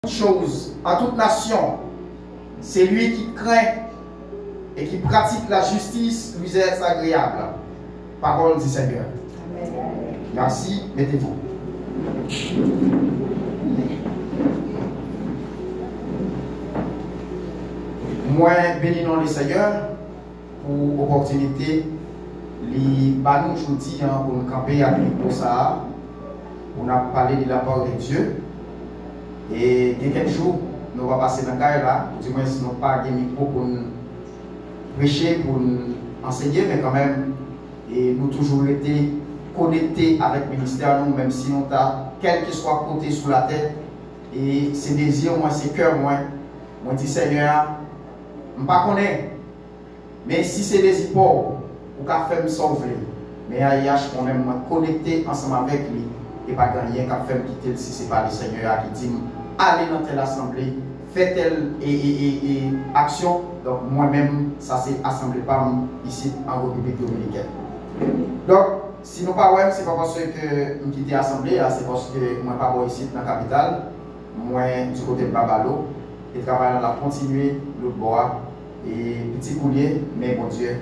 chose en toute nation, c'est lui qui craint et qui pratique la justice, lui est agréable. Parole du Seigneur. Amen. Merci, mettez-vous. Moi, bénissons le Seigneur pour l'opportunité de nous aujourd'hui pour nous camper avec pour ça. On a parlé de la parole de Dieu. Et il y a quelques jours, nous allons passer dans le cas là, du moins si nous n'avons pas de micro pour nous prêcher, pour nous enseigner, mais quand même, et nous toujours été connectés avec le ministère, nous, même si nous avons quel que soit côté sous la tête, et c'est désir, moi, c'est cœur, moi dis Seigneur, je ne connais pas, mais si c'est désir pour faire me sauver, mais AIH, on aime connecter ensemble avec lui, et pas gagner qu'à faire me quitter si ce n'est pas le Seigneur qui dit allez dans telle assemblée, faites telle et action. Donc moi-même, ça c'est assemblée par ici en République Dominicaine. Donc, si nous pas ouais, c'est pas parce que nous quittons l'assemblée, c'est parce que moi pas ici dans la capitale, moi du côté de Babalo, et travaillant là continuer l'autre bois et petit coulier, mais mon Dieu,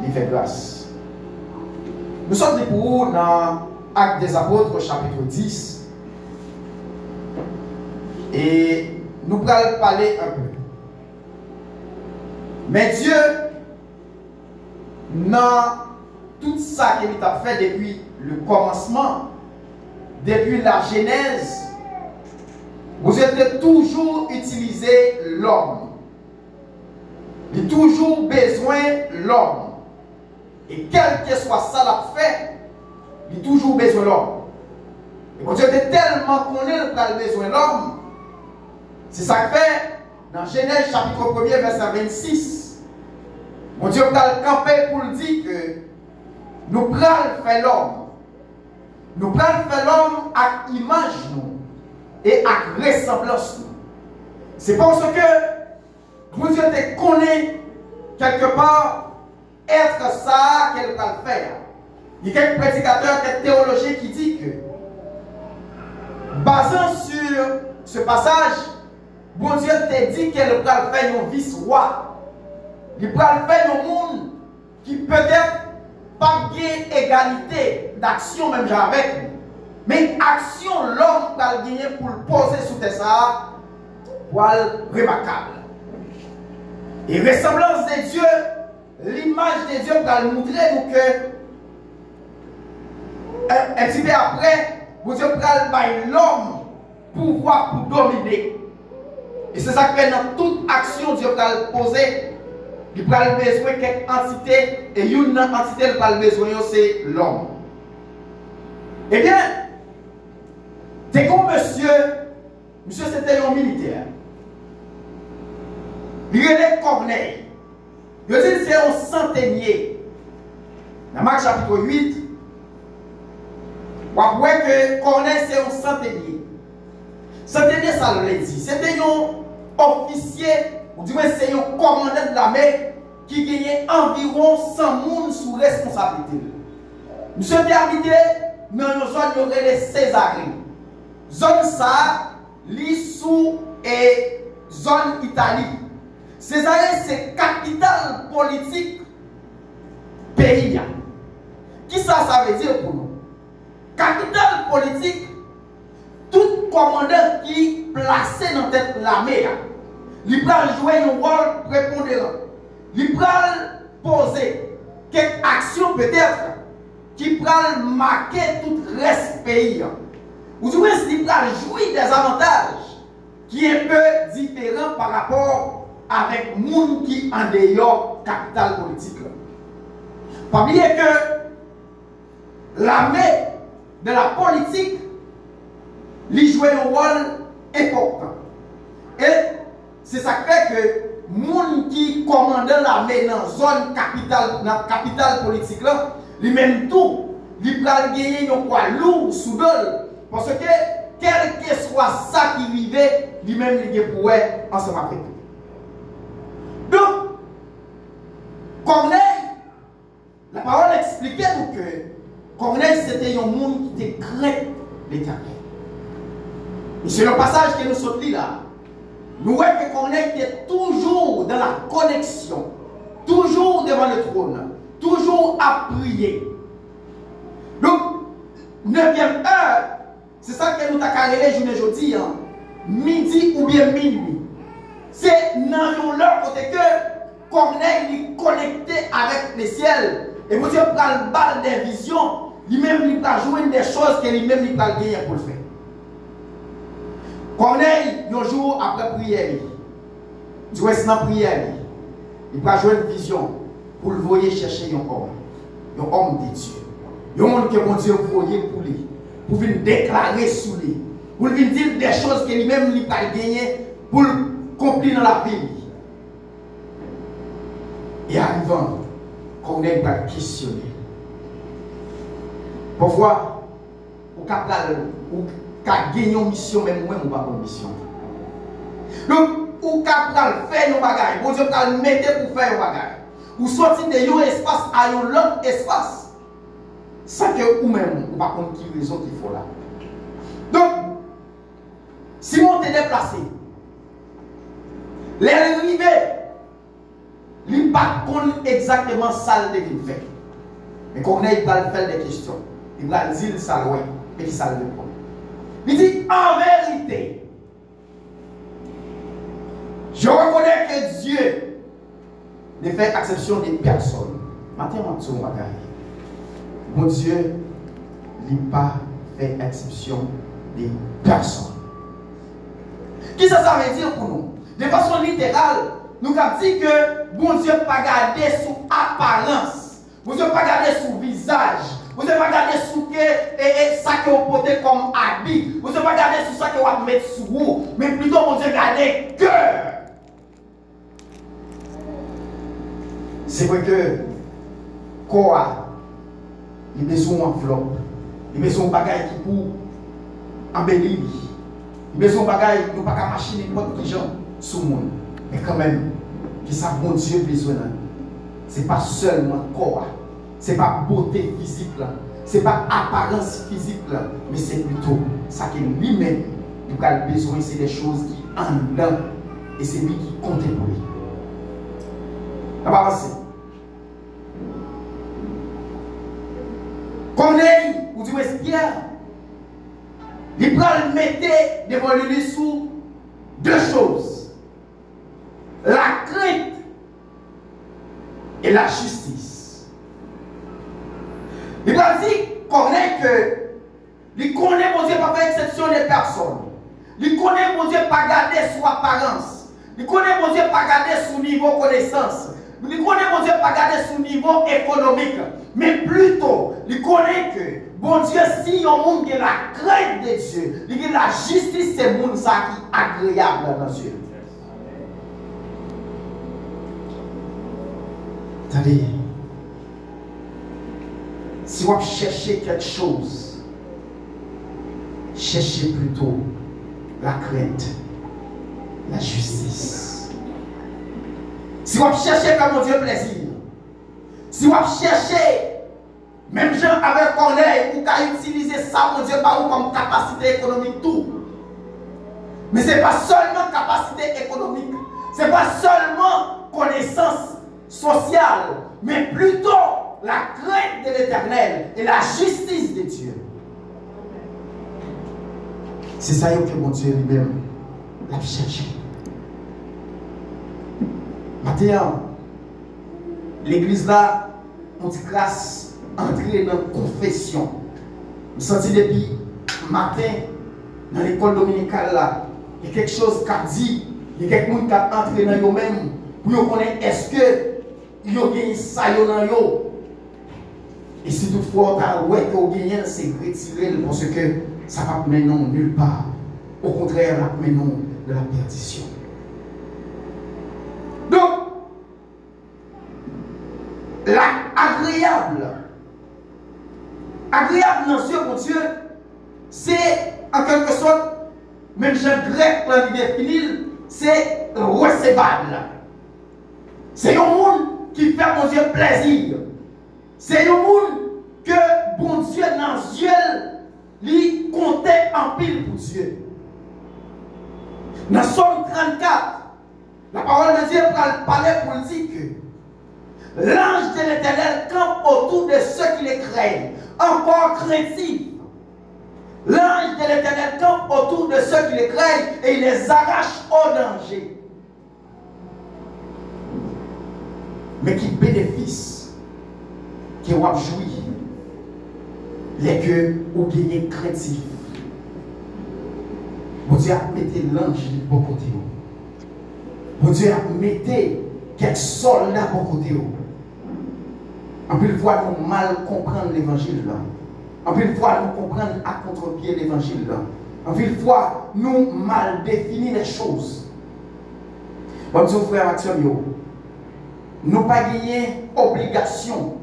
il fait grâce. Nous sommes pour dans Actes des Apôtres, chapitre 10. Et nous allons parler un peu. Mais Dieu, dans tout ça qu'il a fait depuis le commencement, depuis la Genèse, vous avez toujours utilisé l'homme. Il a toujours besoin de l'homme. Et quel que soit ça l'a fait, il a toujours besoin de l'homme. Et quand Dieu était tellement connu qu'il a besoin de l'homme, c'est ça que fait dans Genèse chapitre 1 verset 26. Mon Dieu a campé pour le dire que nous prenons faire l'homme. Nous prenons faire l'homme à l'image nous et à ressemblance nous. C'est parce que mon Dieu te connaît quelque part être ça qu'elle va faire. Il y a quelques prédicateurs, quelques théologiens qui disent que, basant sur ce passage, bon Dieu t'a dit qu'elle va faire un vice-roi. Il va faire un monde qui peut-être pas gagne égalité d'action même avec lui. Mais action l'homme va gagner pour le poser sous tes ça, pour le remarquable. Et ressemblance de Dieu, l'image de Dieu va nous montrer nous que un petit peu après, vous Dieu prend l'homme pouvoir pour dominer. Et c'est ça que fait dans toute action, Dieu va le poser. Il va le besoin de quelque entité, et une entité qui va le besoin, c'est l'homme. Eh bien, c'est comme monsieur c'était un militaire. Il est Corneille. Il dit c'est un centenier. Dans Marc chapitre 8, on voit que Corneille c'est un centenier. Centenier, ça le dit. C'était un officier, ou du moins c'est un commandant de l'armée qui gagnait environ 100 personnes sous responsabilité. Monsieur était habité dans une zone qui aurait les Césarines. Zone ça, l'issue et zone Italie. Césarine, c'est capitale politique pays. Qui ça veut dire pour nous? Capitale politique, tout commandant qui placé dans tête l'armée, il va jouer un rôle prépondérant. Il va poser quelques actions peut-être qui va marquer tout le reste du pays. Ou du moins, il va jouir des avantages qui est un peu différents par rapport avec les gens qui en dehors capitale politique. Pas oublier que l'armée de la politique lui joue un rôle important. Et c'est ça qui fait que les gens qui commandent l'armée dans la zone capitale politique, lui-même tout, il va gagner un poids lourd sous l'eau. Parce que quel que soit ça qui vivait, lui-même il est pour ensemble avec lui. Donc, Corneille, la parole expliquait nous que Corneille c'était un monde qui était craint l'Éternel. Et c'est le passage que nous sommes là. Nous voyons que Corneille était toujours dans la connexion, toujours devant le trône, toujours à prier. Donc, 9e heure, c'est ça que nous avons carré journée aujourd'hui, hein? Midi ou bien minuit. C'est dans l'heure côté que Corneille est connecté avec le ciel. Et vous Dieu prend le bal des visions, lui-même il va jouer des choses que lui-même il va gagner pour le faire. Corneille, un jour après prière, du reste dans prière, il va jouer une vision pour le voyer chercher un homme de Dieu. Un homme que mon Dieu voyait pour lui, pour venir déclarer sur lui, pour venir dire des choses que lui-même il va gagner pour accomplir dans la vie. Et arrivant, Corneille va questionner. Parfois, on a gagné une mission, même moi, on pas une mission. Donc, ou capable faire nos bagages, bon Dieu va le mettre pour faire nos bagages. Ou sortir de un espace à un autre espace. Ça que vous-même, vous ne pas qui raison qu'il faut là. Donc, si on t'est déplacé, les arrivés, il ne pas exactement ça le devine faire. Mais Corneille va faire des questions. Il va dire ça loin, et ça le répond. Il dit en vérité, je reconnais que Dieu ne fait exception des personnes. Maintenant, mon Dieu n'a pas fait exception des personnes. Qu'est-ce que ça veut dire pour nous? De façon littérale, nous avons dit que bon Dieu n'a pas gardé sous apparence, bon Dieu n'a pas gardé sous visage, bon Dieu n'a pas gardé sous ça que vous portez comme habit, bon Dieu n'a pas gardé sous ça que vous mettez sous vous, mais plutôt bon Dieu a gardé cœur. C'est vrai que quoi, il a besoin d'enveloppe, il a besoin de bagaille qui pour embellir, il a besoin de bagaille qui ne pas machiner n'importe qui gens sous le monde. Mais quand même, qui ça bon Dieu besoin, ce n'est pas seulement corps, ce n'est pas beauté physique, ce n'est pas apparence physique, mais c'est plutôt ça que lui-même a besoin, c'est des choses qui en dedans et c'est lui qui compte pour lui. On va avancer. Corneille, ou du moins Pierre, il prend le mettre devant lui sous deux choses. La crainte et la justice. Il va dire, Corneille, que il connaît mon Dieu pas faire exception des personnes. Il connaît mon Dieu pas garder sous apparence. Il connaît mon Dieu pas garder sous niveau connaissance. Il connaît mon Dieu pas garder sous niveau économique. Mais plutôt, il connaît que bon Dieu, si on monde a la crainte de Dieu, il dit la justice, c'est monde ça qui est agréable dans Dieu. Attendez, si vous cherchez quelque chose, cherchez plutôt la crainte, la justice. Si vous cherchez faire mon Dieu plaisir, si vous cherchez, même gens avec Corneille, vous pouvez utiliser ça, mon Dieu, par comme capacité économique, tout. Mais ce n'est pas seulement capacité économique, ce n'est pas seulement connaissance sociale, mais plutôt la crainte de l'Éternel et la justice de Dieu. C'est ça que mon Dieu lui-même l'a cherché. Maintenant, l'église là, on dit grâce, entrer dans la confession. Je sens depuis matin, dans l'école dominicale là, il y a quelque chose qui a dit, il y a quelqu'un qui a entré dans eux-mêmes pour connaître est-ce que ils ont gagné ça dans eux. Et si toutefois, ouais, que vous gagnez, c'est retirer parce que ça va mener nulle part. Au contraire, ça va mener de la perdition. Donc, agréable dans ce mon Dieu, c'est en quelque sorte, même Jean grec l'a défini, c'est recevable. C'est un monde qui fait mon Dieu plaisir. C'est un monde que bon Dieu dans Dieu lui comptait en pile pour Dieu. Dans Somme 34, la parole de Dieu parlait pour dire que l'ange de l'Éternel campe autour de ceux qui les craignent, encore craintifs. L'ange de l'Éternel campe autour de ceux qui les craignent et il les arrache au danger. Mais qui bénéficie, qui ont joui, les que ou gagnez craintifs. Bon Dieu a mis l'ange de bon côté. Bon Dieu a mis quelques soldats de bon côté. En plus de fois, nous mal comprendre l'évangile là. En plus de fois, nous comprendre à contre-pied l'évangile là. En plus de fois, nous mal définir les choses. Bon Dieu, frère Maxime, nous pas gagné obligation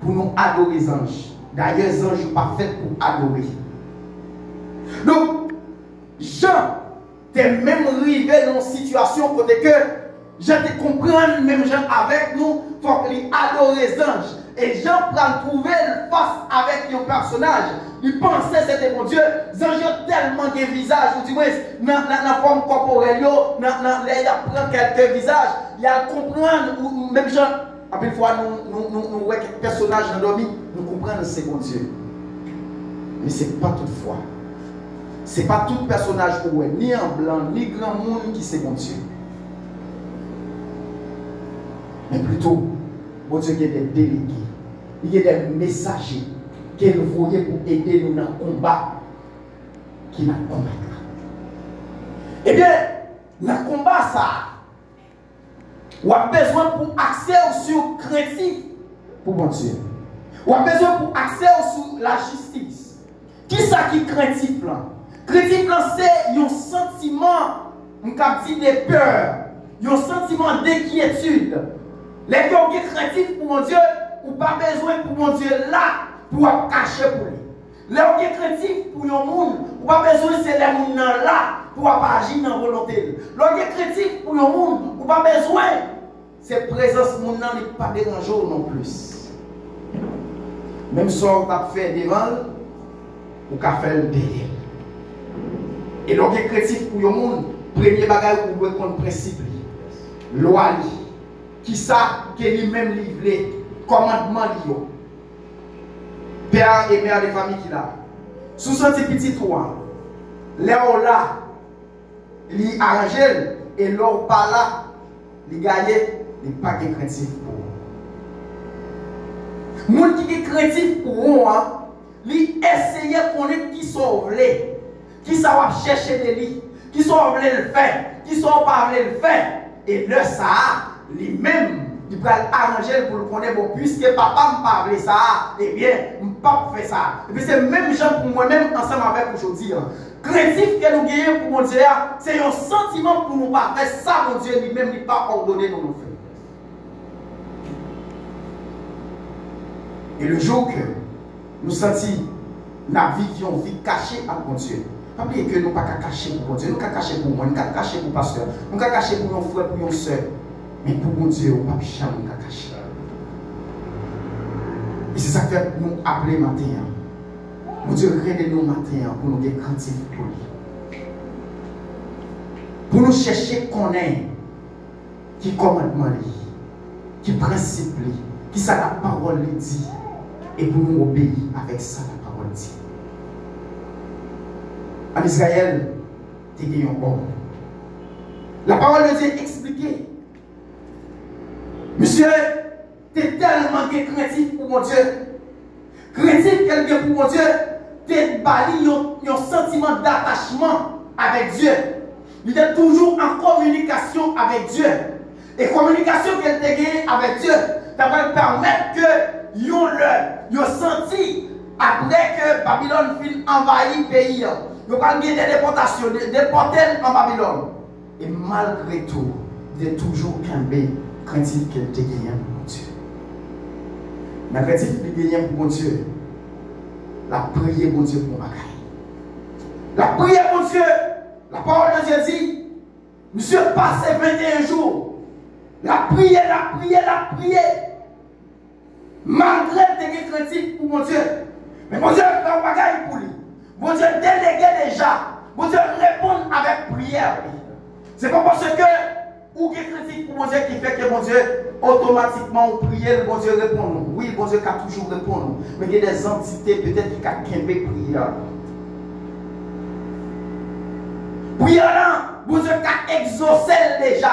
pour nous adorer les anges. D'ailleurs, les anges ne sont pas faits pour adorer. Donc, Jean t'es même arrivé dans une situation côté que Jean te comprendre, même Jean avec nous, il faut qu'il adore les anges. Et Jean prend trouver face avec un personnage. Il pensait que c'était mon Dieu. Les anges ont tellement de visages. Vous dites, dans la forme corporelle, il prend quelques visages. Il y a comprendre, même Jean, à une fois, nous voyons quelques personnages endormis, nous comprenons que c'est mon Dieu. Mais ce n'est pas toutefois. Ce n'est pas tout personnage pour ni en blanc, ni grand monde qui c'est mon Dieu. Mais plutôt, mon Dieu, il y a des délégués, il y a des messagers qu'il voyait pour aider nous dans le combat qui n'a pas combattu. Eh bien, dans le combat, ça, on a besoin pour accès sur craintif pour mon Dieu. On a besoin pour accès sur la justice. Qui ça qui craintif là? Craintif là, c'est un sentiment, on dit de peur, un sentiment d'inquiétude. Les gens qui sont craintifs pour mon Dieu, ou pas besoin pour mon Dieu là pour cacher pour lui. Les gens qui sont craintifs pour le monde, ou pas besoin de ces gens là pour agir dans la volonté. Les gens qui sont craintifs pour le monde, ou pas besoin de cette présence monde n'est pas dérangeante non plus. Même si on a fait devant, ou qu'a fait le derrière. Et donc, les craintifs pour le monde, premier bagage pour vous contre principe, loi, qui ça, qui lui-même livré, commandement lié. Père et mère de famille qui là. Sous ce petit toit, là, il arrangé, et là, pas là, il gagne, il n'est pas craintif pour vous. Les gens qui sont craintifs pour vous, ils essayent de connaître qui sont les, qui savent chercher de lui, qui sont le faire, qui sont pas le faire. Et le ça, lui-même, il peut arranger pour le connaître, bon, puisque papa me parle ça, eh bien, je ne peux pas faire ça. Et puis c'est le même gens pour moi-même, ensemble avec aujourd'hui. Craintif que nous gagnons pour mon Dieu, c'est un sentiment pour nous pas faire ça, mon Dieu, lui-même, il n'a pas ordonné nous nous faire. Et le jour que nous sentions la vie une vie cachée à mon Dieu, pas oublier que nous ne pouvons pas cacher pour mon Dieu, nous ne pouvons pas cacher pour moi, nous ne pouvons pas cacher pour le pasteur, nous ne pouvons pas cacher pour nos frères, pour nos soeurs. Mais pour mon Dieu, on ne peut pas cacher. Et c'est ça que nous appelons matin. Mon Dieu, regardez-nous matin pour nous grandir pour lui. Pour nous chercher qu'on est, qui commandement, qui principe, qui ça la parole dit, et pour nous obéir avec ça la parole dit. En Israël, tu es un homme. La parole de Dieu expliquée. Monsieur, tu es tellement craintif pour mon Dieu. Craintif quelqu'un pour mon Dieu, tu es bali un sentiment d'attachement avec Dieu. Il est toujours en communication avec Dieu. Et communication qu'elle t'a gagnée avec Dieu, ça va permettre que yon senti après que Babylone fin envahi le pays. Yon va gagner des déportations, des portails en Babylone. Et malgré tout, il est toujours craintif qu'elle te gagne pour mon Dieu. Mais craintif qu'elle gagne pour mon Dieu, la prière pour Dieu pour ma caille. La prière pour Dieu, la parole de Dieu dit, monsieur passé 21 jours, la prière, malgré tes craintifs pour mon Dieu. Mais mon Dieu fait un bagage pour lui. Mon Dieu délégué déjà. Mon Dieu répond avec prière. C'est pas parce que ou qui critique pour mon Dieu qui fait que mon Dieu automatiquement on prie, le bon Dieu répond nous. Oui, le bon Dieu a toujours répondu nous. Mais il y a des entités peut-être qui ont prié. Prière là, bon Dieu a exaucé déjà.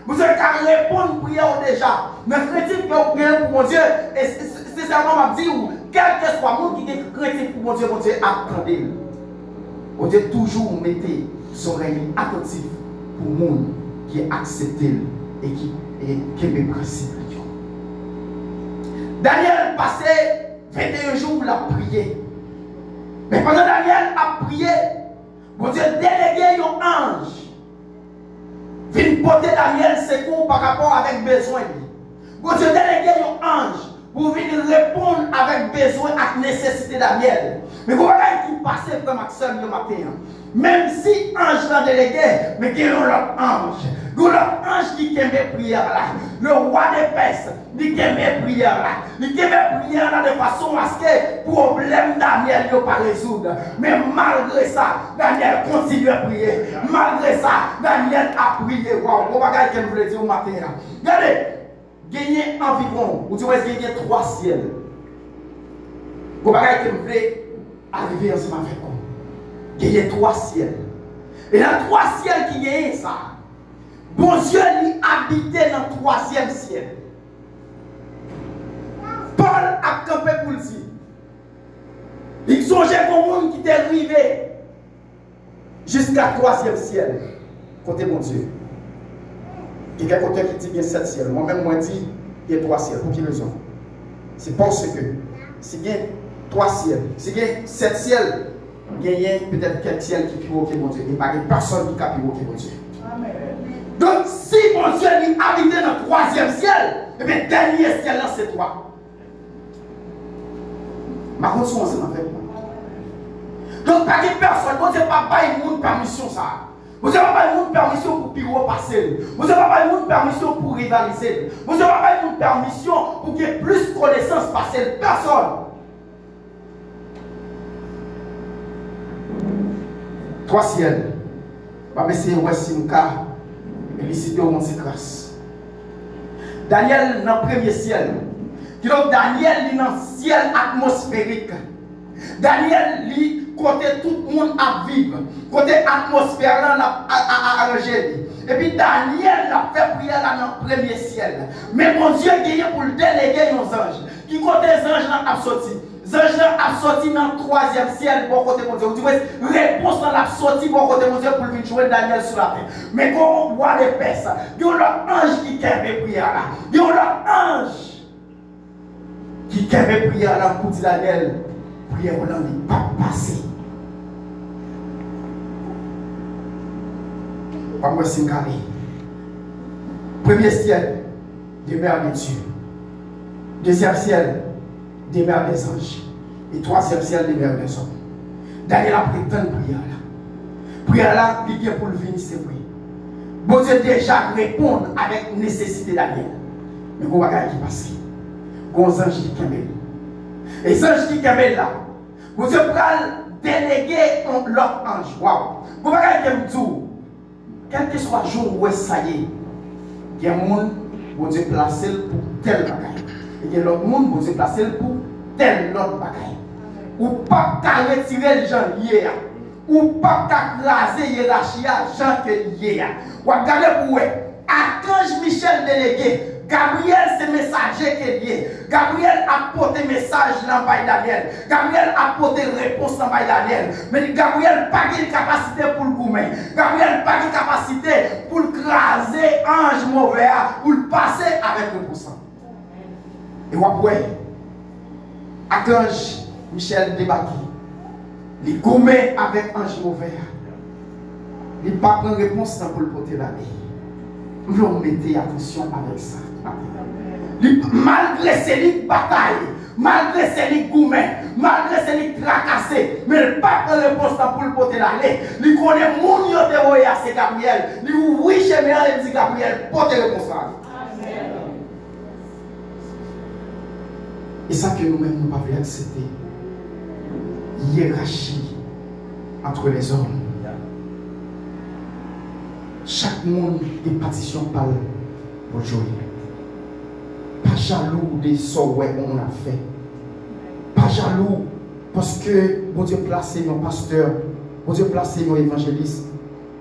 Bon Dieu a répondu prière déjà. Mais critique que vous priez pour mon Dieu, et sincèrement m'a dit quel que soit le monde qui est critique pour mon Dieu attendez. Mon Dieu toujours mettez son oreille attentif pour le monde qui est accepté et qui est le principe. Daniel passait 21 jours à prier. Mais pendant Daniel a prié, mon Dieu délégué un ange. Vient porter Daniel secours par rapport avec besoin. Mon Dieu délégué un ange pour venir répondre avec besoin à nécessité Daniel. Mais vous voyez qui passait comme Maxime le matin. Même si ange l'a délégué, mais il y a l'autre ange. L'autre ange qui aime prière là. Le roi des Perses, il aime prière là. Il aime prière là de façon à ce que le problème Daniel ne pas résoudre. Mais malgré ça, Daniel continue à prier. Malgré ça, Daniel a prié. Wow, on va regarder ce que je voulais dire au matin là. Regardez, gagner environ, ou tu vois, gagner 3 ciels. On va regarder ce que je voulais arriver ensemble avec vous. Il y a 3 ciels. Et dans 3 ciels qui gagnent ça, bon Dieu lui habitait dans le 3e ciel. Paul a campé pour le dire. Il songeait pour le monde qui était arrivé jusqu'à 3e ciel. Côté mon Dieu. Il y a quelqu'un qui dit qu'il y a 7 ciels. Moi-même, moi, je dis qu'il y a 3 ciels. Pour quelle raison? C'est parce que s'il y a 3 ciels, s'il y a 7 ciels, il y a peut-être quelques ciels qui pivotent mon Dieu. Il n'y a pas personne qui pivote mon Dieu. Amen. Donc, si mon Dieu lui habitait dans le 3e ciel, et bien, le dernier ciel là, c'est toi. Ma conscience ensemble avec moi. Donc, pas de personne, mon Dieu n'a pas une permission ça. Mon Dieu n'a pas une permission pour pivoter passer. Mon Dieu n'a pas une permission pour rivaliser. Mon Dieu n'a pas une permission pour qu'il y ait plus de connaissances passer. Personne. 3 ciels. Je vais essayer de voir si nous avons félicité au monde de grâce. Daniel dans le premier ciel. Donc Daniel est dans le ciel atmosphérique. Daniel lui côté tout le monde à vivre. Côté atmosphère là à arranger. Et puis Daniel a fait prière là dans le premier ciel. Mais mon Dieu a gagné pour le déléguer aux anges. Qui côté les anges là a sorti. Les anges a sorti dans le 3e ciel pour côté mon Dieu. Vous dites, réponse dans la sortie pour côté mon Dieu pour venir jouer Daniel sur la terre. Mais quand on voit les Perses, il y a l'autre ange qui aime prière là. Il y a l'autre ange qui aime prière là pour dire Daniel, prière là n'est pas passée. Pas moi c'est carré. Premier ciel, demeure de Dieu. Deuxième ciel, demeure des anges. Et 3e ciel, demeure des hommes. Daniel a pris tant de prières là. Prière là, il vient pour le venir, c'est vrai. Bon Dieu déjà répondre avec nécessité Daniel. Mais vous voyez qui passe. Bon ange qui camel. Et les anges qui camel là, bon Dieu va déléguer l'autre ange. Waouh. Vous voyez qui me dit, quel que soit le jour où ça y est, il y a un monde, bon Dieu placé pour tel bagaille. Et il y a l'autre monde, bon Dieu placé pour tel autre bagaille. Ou pas qu'à retirer le gens liés. Ou pas qu'à craser hiérarchie gens que liés. Ou regardez pour vous, Archange Michel délégué, Gabriel c'est messager qui est lié. Gabriel a porté message dans le Daniel. Gabriel a porté réponse dans le Daniel. Mais Gabriel n'a pas de capacité pour le goumer. Gabriel n'a pas de capacité pour le craser ange mauvais, pour le passer avec le poussant. Et vous voyez, Archange Michel débattu. Il gommé avec ange mauvais. Il n'a pas pris réponse pour le porter la vie. Vous mettez attention avec ça. Malgré ces batailles, malgré ces gourmets, malgré ces tracassés, mais il n'a pas de réponse pour le porter l'aller. Il connaît mon yote c'est Gabriel. Il oui chez moi, il dit Gabriel, portez réponse là. Et ça que nous-mêmes nous ne pouvons pas accepter. Hiérarchie entre les hommes. Chaque monde des partitions parle pour jouer. Pas jaloux des soirées qu'on a fait. Pas jaloux parce que bon Dieu placé nos pasteurs, bon Dieu placé nos évangélistes.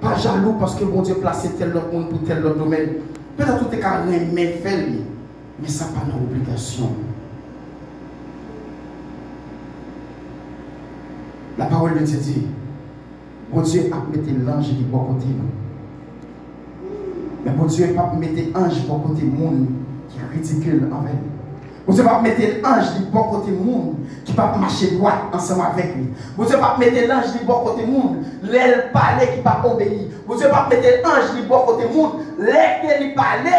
Pas jaloux parce que bon Dieu placé tel autre monde pour tel autre domaine. Peut-être tout est carré, mais fait mais ça n'a pas d'obligation. La parole de Dieu dit, bon Dieu a mis l'ange du bon côté nous. Mais bon Dieu n'a pas mis l'ange du bon côté monde qui est ridicule envers nous. Bon Dieu n'a pas mis l'ange du bon côté monde qui va marcher droit ensemble avec lui. Bon Dieu n'a pas mis l'ange du bon côté monde, l'aile parler qui va obéir. Bon Dieu n'a pas mis l'ange du bon côté monde, l'aile qui parler,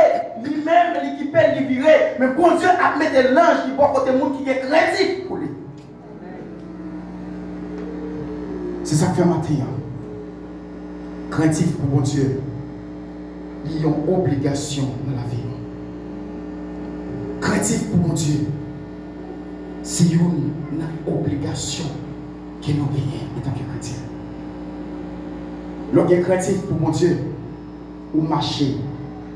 lui-même qui peut lui virer. Mais bon Dieu a mis l'ange du bon côté monde qui est crédible pour lui. C'est ça que fait matin. Craintif pour mon Dieu. Ils ont obligation dans la vie. Craintif pour mon Dieu. C'est une obligation que nous gagnons en tant que chrétiens. Lorsque craintif pour mon Dieu, ou marcher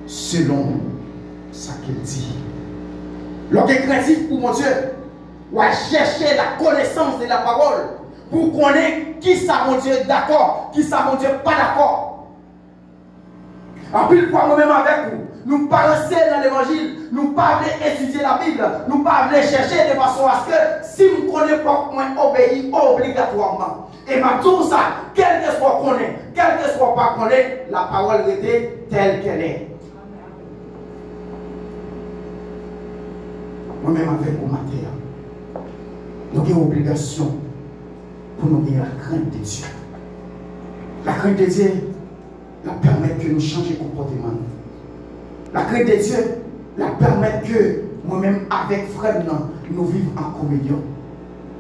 selon ce qu'il dit. Lorsque craintif pour mon Dieu, ou à chercher la connaissance de la parole. Pour connaître qui ça mon Dieu d'accord, qui ça mon Dieu pas d'accord. En plus, moi-même avec vous, nous parlons dans l'évangile, nous parlons étudier la Bible, nous parlons chercher de façon à ce que si nous ne connaissons pas, on obéit obligatoirement. Et ma tout ça, quel que soit qu'on est, quel que soit pas qu'on est, la parole était telle qu'elle est. Moi-même avec vous, matin, nous avons une obligation. Pour nous donner la crainte de Dieu. La crainte de Dieu la permet que nous changions de comportement. La crainte de Dieu la permet que moi-même avec frère nous vivons en communion.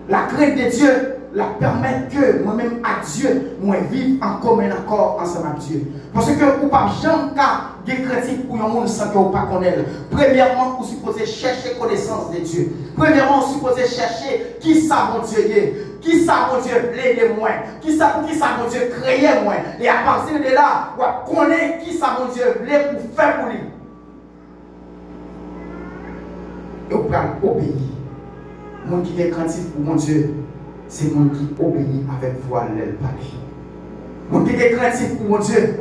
La crainte de Dieu la permet que moi-même à Dieu moi vive en commun accord ensemble avec Dieu. Parce que vous ne pouvez pas jamais craintif pour un monde sans que vous ne connaissez pas. Premièrement, vous supposez chercher connaissance de Dieu. Premièrement, vous supposez chercher qui ça mon Dieu est. Qui ça mon Dieu voulait de moi? Qui ça mon Dieu créait moi? Et à partir de là, vous connaissez qui ça mon Dieu voulait pour faire pour lui. Et vous pouvez obéir. Mon qui est craintif pour mon Dieu, c'est mon qui obéit avec voix l'aile parler. Mon qui est craintif pour mon Dieu,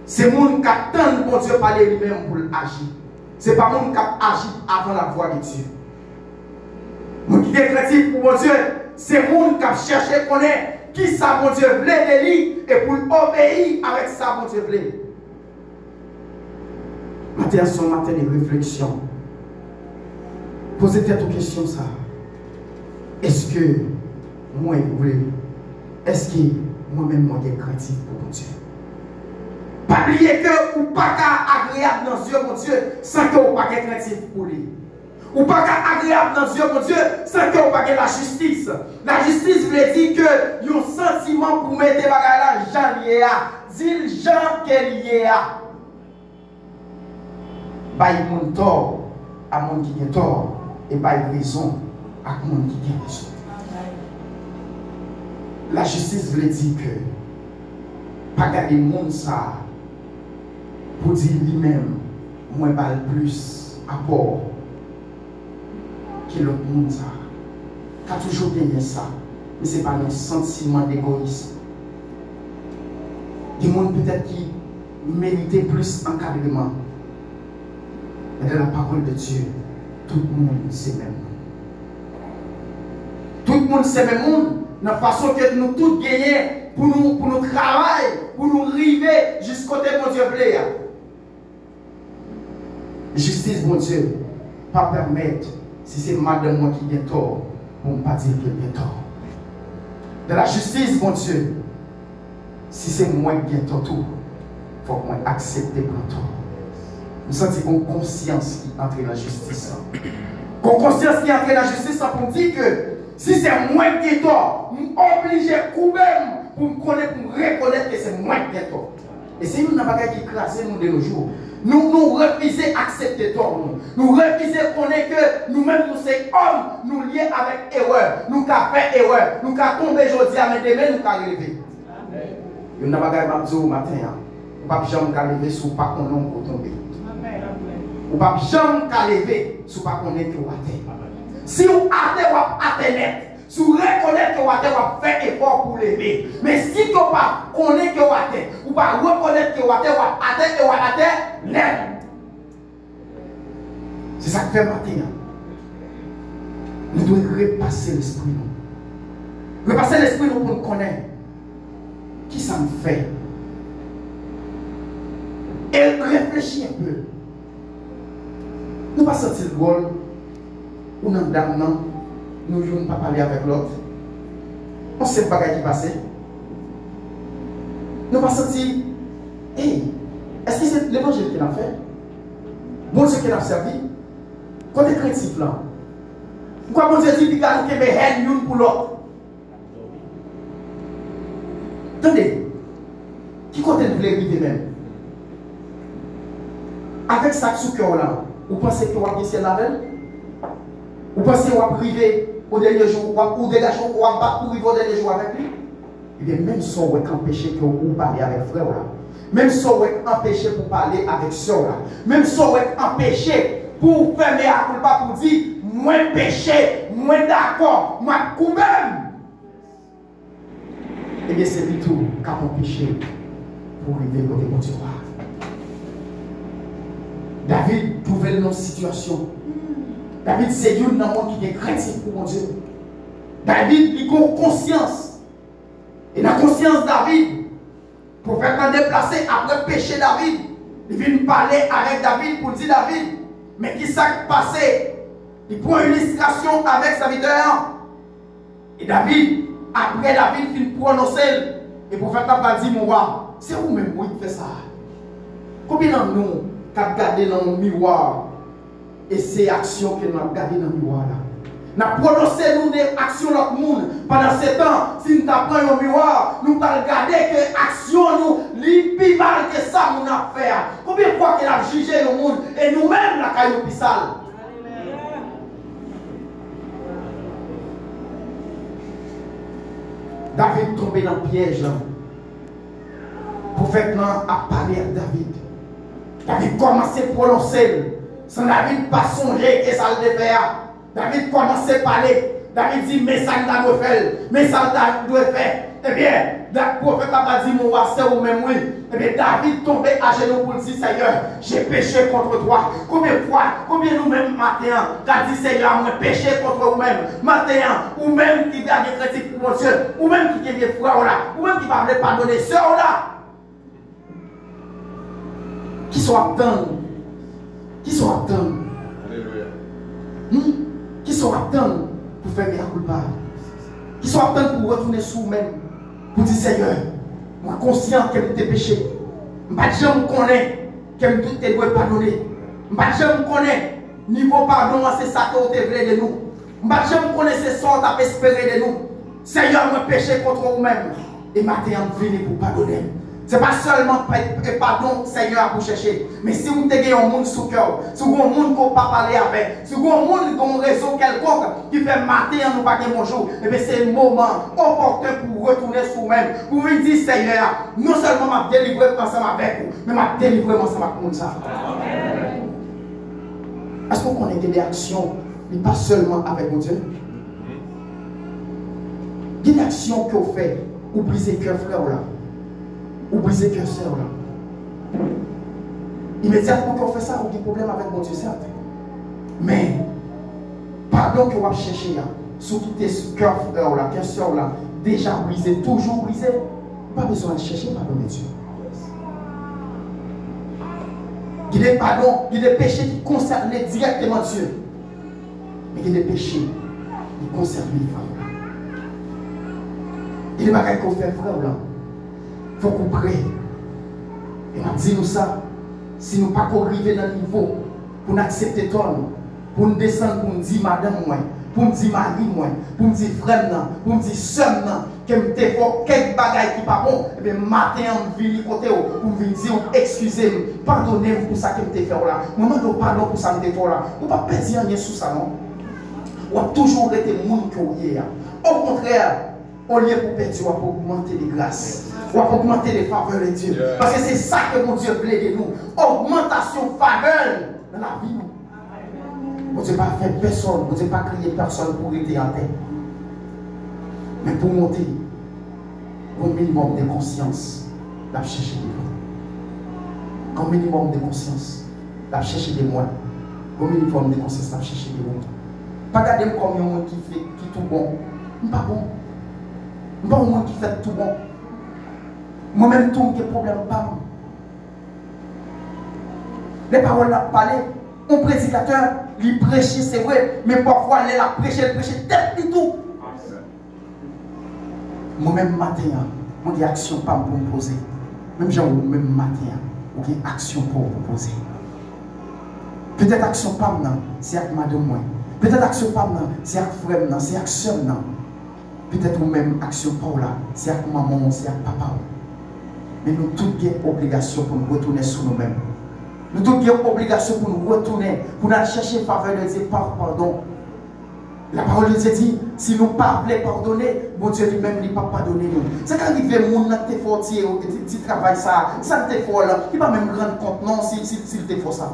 c'est mon qui attend mon Dieu parler lui-même pour agir. Ce n'est pas mon qui agit avant la voix de Dieu. Mon qui est craintif pour mon Dieu, c'est mon qui a cherché à connaître qui ça mon Dieu voulait de lui et pour obéir avec ça mon Dieu voulait. Matin, son matin de réflexion. Posez-vous cette question ça. Est-ce que moi est-ce que moi-même moi suis craintif pour mon Dieu? Pas oublier que ou pas agréable dans Dieu mon Dieu sans que vous pas craintif pour lui. Ou pas agréable dans Dieu, mon Dieu, sans que vous pas la justice. La justice veut dire que y a un sentiment pour mettre des bagages là, Jean lié à. Dis Jean qu'elle lié à. Bail mon tort à mon qui a tort et bail raison à mon qui a raison. La justice veut dire que pas garder le monde ça pour dire lui-même, moi bail plus à bord. L'autre monde ça a toujours gagné ça, mais ce n'est pas un sentiment d'égoïsme. Des gens peut-être qui méritaient plus encadrement, mais dans la parole de Dieu, tout le monde c'est même. Tout le monde c'est même monde, dans la façon que nous tous gagnons pour nous travailler, pour nous arriver jusqu'au côté mon Dieu voulait. Justice mon Dieu, pas permettre. Si c'est madame moi qui a tort, on ne peut pas dire qu'il a tort. De la justice, mon Dieu, si c'est moi qui ai tort, il faut que moi accepte mon tort. Nous sentons une conscience qui entre dans la justice. Une conscience qui entre dans la justice, ça pour dire que si c'est moi qui ai tort, je suis obligé quand-même pour me connaître, pour reconnaître que c'est moi qui ai tort. Et c'est une bagaille qui classe nous de nos jours. Nous refusons d'accepter tort. Nous refusons qu'on est que nous-mêmes, nous sommes hommes, nous liés avec erreur. Nous avons fait erreur. Nous avons tombé aujourd'hui, mais demain, nous avons relevé. Nous avons bagaille au matin. ou pas jamais lever sous pas qu'on non pour tomber. Ou pas jamais lever sous pas qu'on est que ou à terre. Si vous êtes à terre net, si vous reconnaissez que vous avez fait effort pour lever, mais si vous ne connaissez que vous avez fait, vous ne reconnaissez que vous avez fait et vous avez fait net. C'est ça que fait matin. Nous devons repasser l'esprit. Repasser l'esprit pour nous connaître. Qui ça me fait? Et réfléchir un peu. Nous ne pas sentir le rôle ou dans le dame, non. Nous ne pouvons pas parler avec l'autre. On sait pas ce qui passe. Nous ne pas sentir, hey, est-ce que c'est l'évangile qu'il a fait? Bon Dieu qu'il a servi? Quand tu es créatif là, pourquoi bon Dieu dit qu'il a une haine l'une pour l'autre? Attendez, qui compte vous voulez vivre même? Avec ça sous cœur là, vous pensez que vous avez ciel la veille? Vous pensez que vous avez privé au dernier jour, ou dégagez ou pas pour vivre au dernier jour avec lui? Eh bien, même si vous empêché que vous parlez avec frère là, même si vous empêché pour parler avec soeur là, même si vous empêché pour fermer à culpa pour dire, moins péché, moins d'accord, moi quand même. Eh bien, c'est plutôt qu'à empêcher pour arriver côté bon Dieu. David trouvait dans une situation. David, c'est une monde qui est craintif pour mon Dieu. David, il a conscience. Et la conscience David, pour faire un déplacé après péché David, il vient parler avec David pour dire David, mais qui s'est passé? Il prend une illustration avec sa videur. Et David, après David, il prononce. Et pour faire ta dire, mon roi, c'est vous-même qui fait ça. Combien de nous qui avons regardé dans le miroir et ces actions que nous avons regardées dans le miroir là? Nous avons prononcé nous des actions de l'autre monde. Pendant ce temps, si nous apprenons au miroir, nous allons regarder que l'action nous est plus mal que ça nous avons fait. Combien de fois qu'il a jugé le monde et nous-mêmes la caille au pisal? David tombé dans le piège là. Pour faire à parler à David. David commençait à prononcer. Sans David pas songer que ça le faire. David commençait à parler. David dit, mais ça ne doit faire. Mais ça doit faire. Eh bien, le prophète a dit, mon roi, c'est ou même oui. Eh bien, David tombait à genoux pour dire, Seigneur, j'ai péché contre toi. Combien de fois, combien nous-mêmes, matin, t'as dit, Seigneur, moi, péché contre vous-même. Matin, ou même qui a des critiques pour mon Dieu, ou même qui a des frères là, ou même qui va me pardonner, sœur là. Qui sont attendus? Qui sont attendus? Qui sont attendus pour faire mes culpa? Qui sont attendus pour retourner sur eux-mêmes? Pour dire Seigneur, moi conscient que je péché. Je ne sais pas connaître que je dois pardonner. Je ne sais pas connaître niveau pardon, c'est ça que tu veux de nous. Je ne sais pas connaître ce sort que tu as espéré de nous. Seigneur, moi péché contre vous-même. Et maintenant, je viens pour pardonner. Ce n'est pas seulement pardon, Seigneur, pour chercher. Mais si vous avez un monde sous cœur, si vous avez un monde qu'on ne peut pas parler avec, si vous avez un monde qui a un réseau quelconque qui fait matin, nous pas bonjour, et bien c'est le moment opportun pour retourner sur vous-même. Pour vous dire, Seigneur, non seulement m'a délivré ensemble avec vous, mais m'a délivré ensemble avec vous. Est-ce qu'on connaît des actions, mais pas seulement avec mon Dieu? Il y a des actions que vous faites, ou brisez le cœur, frère, là. Ou briser cœur sœur là. Immédiatement qu'on fait ça, on a des problèmes avec mon Dieu, certes. Mais, pardon que vous avez cherché là, surtout tes cœurs frères là, cœur sœur là, déjà brisé, toujours brisé, pas besoin de chercher pardon de Dieu. Il y a des pardons, il y a des péchés qui concernent directement Dieu. Mais il y a des péchés qui concernent les frères. Il y a des bagages qu'on fait frère là. Il faut qu'on prie. Et on dit nous ça. Si nous ne pas arriver dans le niveau pour nous accepter ton, pour nous descendre, pour nous dire madame, moi, pour nous dire mari, moi, pour nous dire frère, pour nous dire soeur, que nous avons quelques bagages qui ne sont pas bons, et bien matin, on vient côté pour nous dire excusez-moi, pardonnez-moi pour ça que nous avons fait là. Nous demandons pardon pour ça que nous avons fait là. On ne peut pas perdre rien sur ça, non? On a toujours été le monde qui est. Au contraire, on lieu pour perdre, pour augmenter les grâces. On va augmenter les faveurs de Dieu. Parce que c'est ça que mon Dieu plaît de nous. Augmentation faveur dans la vie. Mon Dieu pas fait personne, mon Dieu pas crier personne pour rester en paix. Mais pour monter au minimum de conscience, la chercher des lois. Au minimum de conscience, la chercher des mois. Au minimum de conscience, la chercher des mois. Pas garder comme un monde qui fait tout bon. Pas bon. Pas un monde qui fait tout bon. Moi-même, tout le problème, pas. Les paroles là parlé. Un prédicateur, il prêche, c'est vrai, mais parfois, il a prêché tête et tout. Moi-même, matin, je dis action pas pour me poser. Même genre, même matin, je dis action pour me poser. Peut-être action pas maintenant, c'est avec madame moi. Peut-être action pas maintenant, c'est avec frère, c'est avec soeur. Peut-être même action pas là, c'est avec maman, c'est avec papa. Mais nous tous avons obligation pour nous retourner sur nous-mêmes. Nous tous avons obligation pour nous retourner, pour nous chercher faveur de Dieu, pardon. La parole de Dieu dit, si nous ne parlons pas pardonner, mon Dieu lui-même ne pas pardonner nous. C'est quand il veut mon te fortier, tu travailles ça, ça te fait là, il ne va même rendre compte non s'il te fait ça.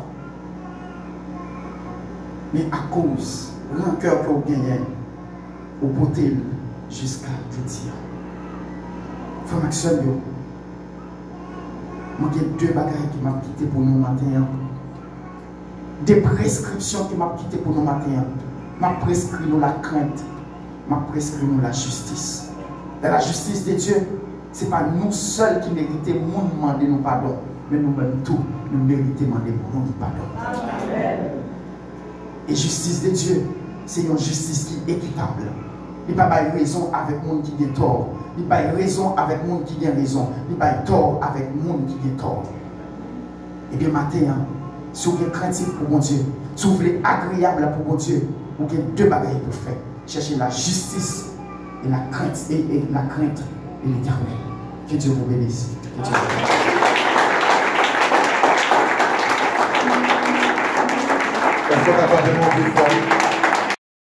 Mais à cause de rancœur que vous gagnez, vous pouvez jusqu'à te dire. Frère Maxime, moi j'ai deux bagages qui m'ont quitté pour nous matin. Des prescriptions qui m'ont quitté pour nous matin. M'a prescrit nous la crainte, m'a prescrit nous la justice. Et la justice de Dieu, ce n'est pas nous seuls qui méritons de demander nous pardon, mais nous-mêmes tous, nous méritons de demander nous pardon. Amen. Et justice de Dieu, c'est une justice qui est équitable. Il n'y a pas de raison avec le monde qui a tort. Il n'y a pas de raison avec le monde qui a raison. Il n'y a pas de tort avec le monde qui a tort. Et bien, matin, si vous êtes craintif pour mon Dieu, si vous voulez agréable pour mon Dieu, vous avez deux bagages pour faire. Chercher la justice et la crainte et l'éternel. Que Dieu vous bénisse. Que Dieu vous bénisse.